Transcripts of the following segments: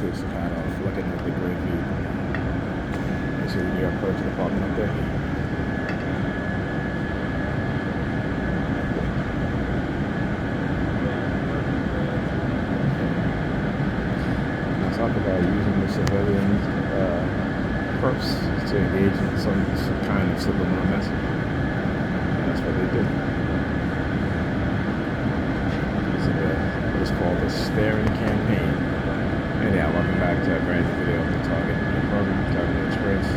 takes the hat off, looking at the great view. You see the New York Police Department up there. Talk about using the civilian purse to engage in some kind of subliminal message. And that's what they do. It's what is called the staring campaign. Anyhow, welcome back to a brand new video of the Target program, Target Experience.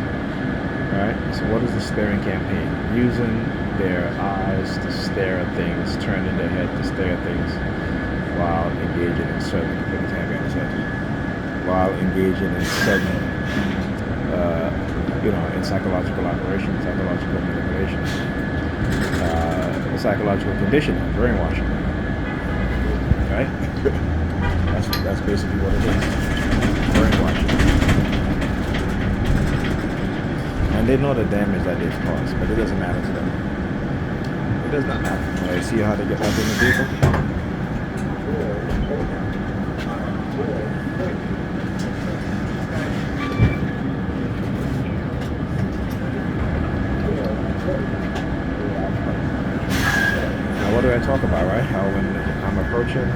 Alright, so what is the staring campaign? Using their eyes to stare at things, turning their head to stare at things while engaging in certain, put his hand behind his head. While engaging in certain, in psychological operations, psychological manipulation, psychological conditioning, brainwashing, right? that's basically what it is, brainwashing. And they know the damage that they've caused, but it doesn't matter to them. It does not matter. You see how they get back in the vehicle? What do I talk about, right? How when I'm approaching,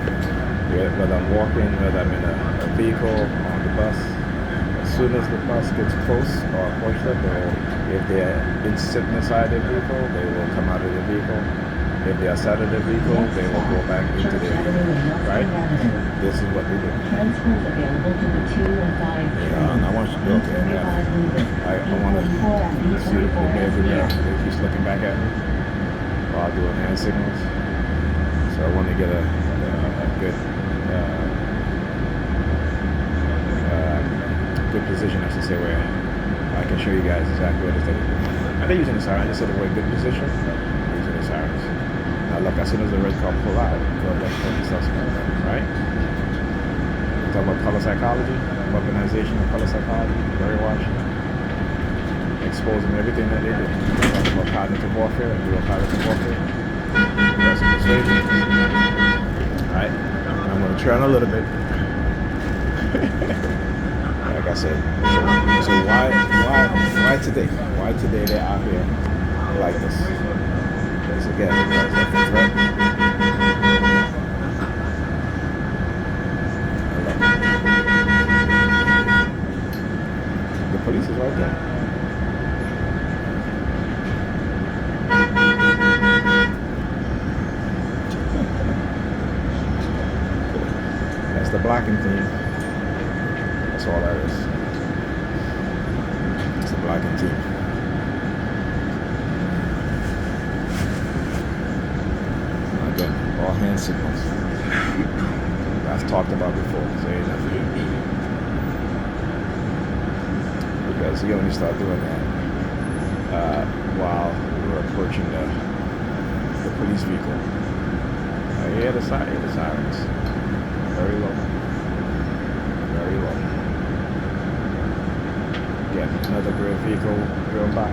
whether I'm walking, whether I'm in a vehicle, on the bus, as soon as the bus gets close or approached up, or if they're sitting inside their vehicle, they will come out of the vehicle. If they are outside of the vehicle, they will go back into their vehicle, right? This is what they do. And I want you to go, okay, I want to see if he's looking back at me while doing hand signals. So I want to get a good good position, I should say, where I can show you guys exactly what it is that they're doing. And they're using the siren. I just said the word good position. They're using the sirens. Now look, as soon as the red car pull out, go left for the suspect, right? We talk about color psychology, weaponization of color psychology, brainwashing, exposing everything that they do. We talk about cognitive warfare and real cognitive warfare. That's persuasion. Alright? I'm going to turn a little bit. Like I said. So why today? Why today they're out here like this? Because again, that's a threat. The police is right there. That's the blocking team. That's all that is. It's the blocking team. Again, all hand signals. I've talked about before, so ain't nothing. Because you only start doing that while we're approaching the police vehicle. You hear the sirens. Very low. Very low. Again, another gray vehicle going by.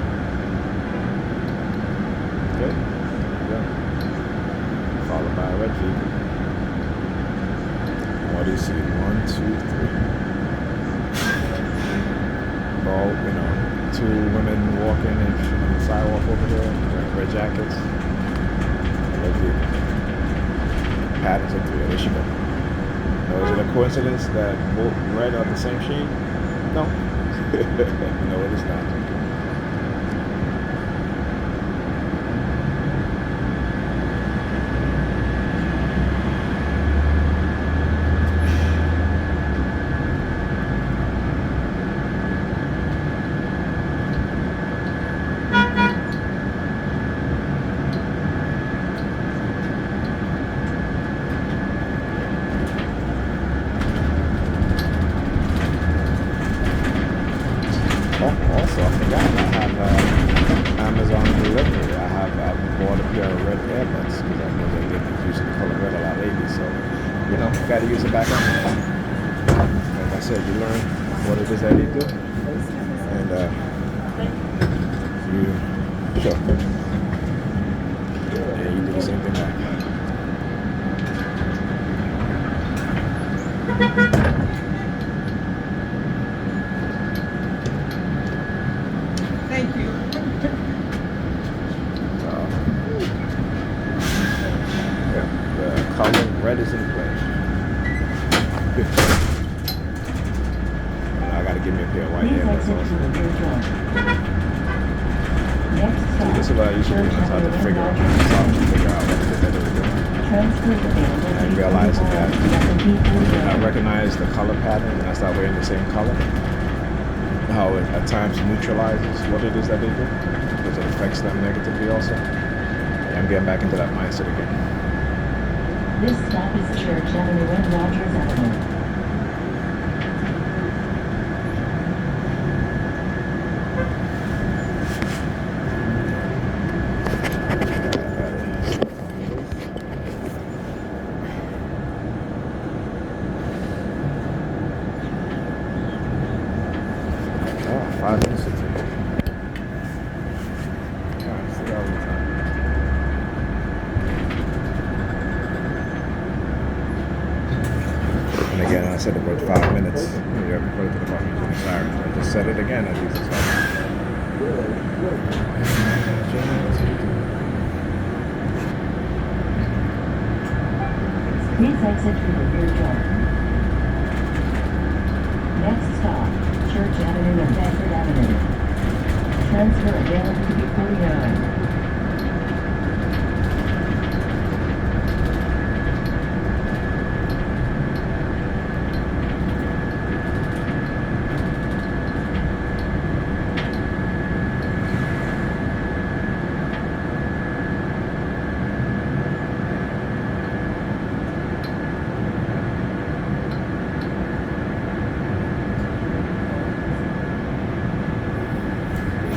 Okay. Followed by a red vehicle. What do you see? 1, 2, 3. All, two women walking on the sidewalk over there, wearing red jackets. Red vehicle. Patterns of 3. There she go. Now, is it a coincidence that both red are the same shade? No. No, it is not. Also, I forgot, I have Amazon delivery. I've bought a pair of red earbuds because I know that they've been using the color red a lot lately. So, got to use it back on. Like I said, you learn what it is that they do. And you do the same thing back. I gotta give me a pair of white Please earbuds exit also. to the rear door. Next stop, This is what I used to do. That's how to figure out what it is that they were doing. Transfer available And I to realized that I 44 recognize the color pattern and I start wearing the same color. How it at times neutralizes what it is that they do, because it affects them negatively also. And I'm getting back into that mindset again. This stop is Church Avenue and Rogers Avenue. Oh, 5 minutes to 2. Alright, see all the time. And again, I said the word 5 minutes. You ever put it to the coffee using the siren. I just said it again as using siren. Please exit through the rear door. Next stop, Church Avenue and Bedford Avenue. Transfer available to be 49.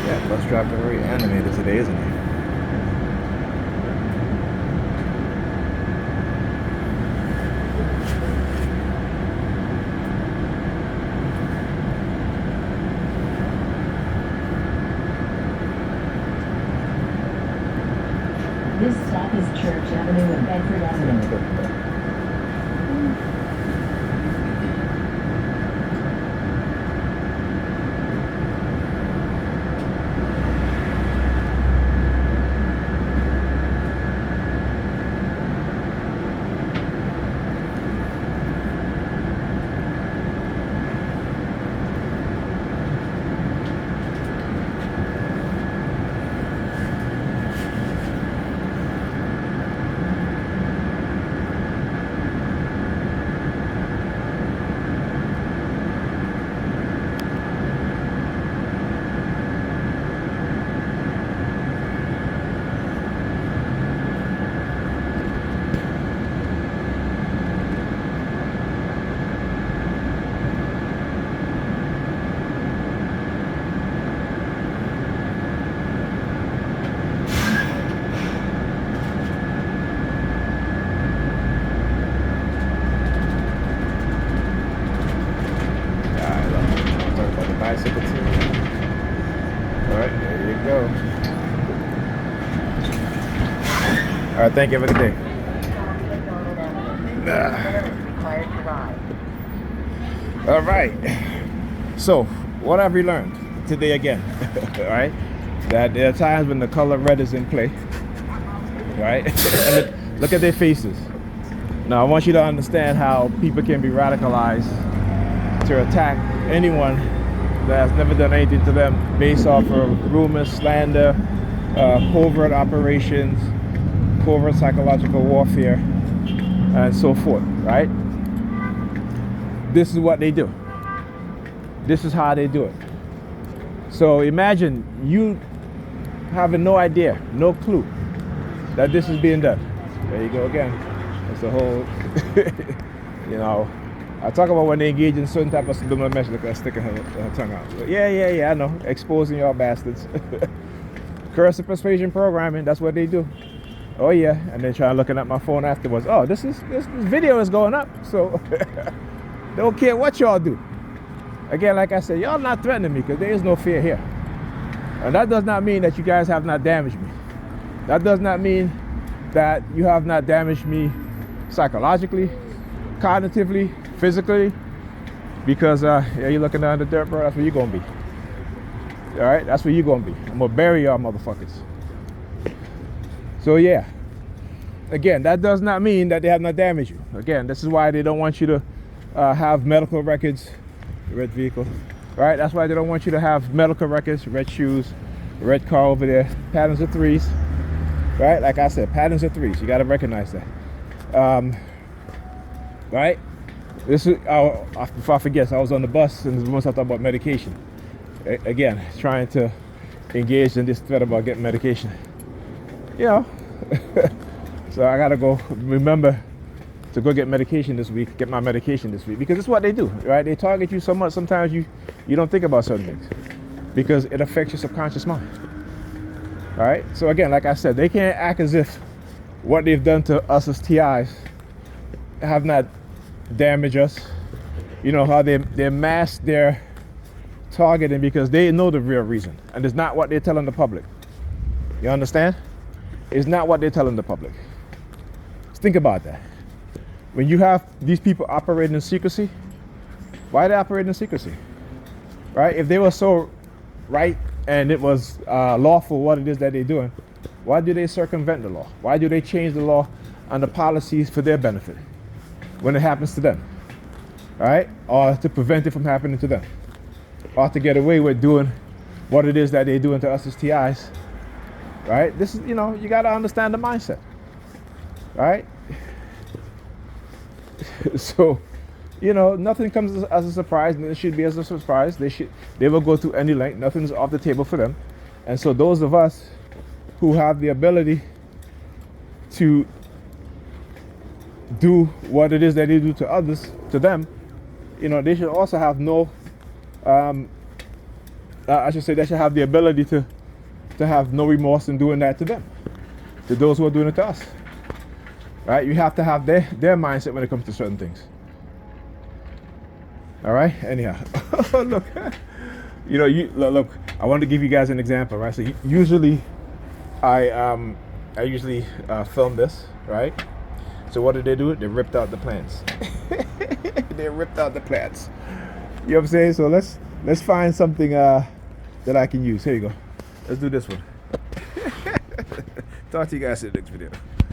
Yeah, bus driver very animated today, isn't he? This stop is Church Avenue and Bedford Avenue. Bicycle team. Alright, there you go. Alright, thank you. Have a good day. Alright. So, what have we learned today again? Alright? That there are times when the color red is in play. Right? And look at their faces. Now, I want you to understand how people can be radicalized to attack anyone that has never done anything to them based off of rumors, slander, covert operations, covert psychological warfare, and so forth, right? This is what they do. This is how they do it. So imagine you having no idea, no clue that this is being done. There you go again. It's a whole, you know, I talk about when they engage in certain type of subliminal message, like sticking her tongue out. But yeah, I know. Exposing y'all bastards. Coercive persuasion programming, that's what they do. Oh yeah, and then try looking at my phone afterwards. Oh, this video is going up, so don't care what y'all do. Again, like I said, y'all not threatening me because there is no fear here. And that does not mean that you guys have not damaged me. That does not mean that you have not damaged me psychologically, cognitively, physically, because yeah, you're looking down the dirt, bro. That's where you're gonna be. All right, that's where you're gonna be. I'm gonna bury y'all motherfuckers. So yeah, again, that does not mean that they have not damaged you. Again, this is why they don't want you to have medical records, red vehicle, right? That's why they don't want you to have medical records, red shoes, red car over there. Patterns of 3s, right? Like I said, patterns of 3s. You got to recognize that, right? This is before I forget. So I was on the bus and once I thought about medication. Again, trying to engage in this thread about getting medication. You know, so I gotta go remember to go get medication this week, get my medication this week, because it's what they do, right? They target you so much, sometimes you don't think about certain things because it affects your subconscious mind. All right, so again, like I said, they can't act as if what they've done to us as TIs have not damaged us. You know how they mask their targeting because they know the real reason, and it's not what they're telling the public. You understand? It's not what they're telling the public. Just think about that. When you have these people operating in secrecy, why are they operating in secrecy? Right? If they were so right and it was lawful what it is that they're doing, why do they circumvent the law? Why do they change the law and the policies for their benefit when it happens to them? Right? Or to prevent it from happening to them, or to get away with doing what it is that they're doing to us as TIs. Right? This is, you know, you got to understand the mindset. Right? So, you know, nothing comes as a surprise, and it should be as a surprise. They will go through any length. Nothing's off the table for them. And so those of us who have the ability to do what it is that they do to others, to them, you know, they should also have no, I should say they should have the ability to have no remorse in doing that to them, to those who are doing it to us. Right? You have to have their mindset when it comes to certain things. All right. Anyhow, look, you know, look. I want to give you guys an example, right? So usually, I usually film this, right? So what did they do? They ripped out the plants. They ripped out the plants. You know what I'm saying? So let's find something that I can use. Here you go. Let's do this one. Talk to you guys in the next video.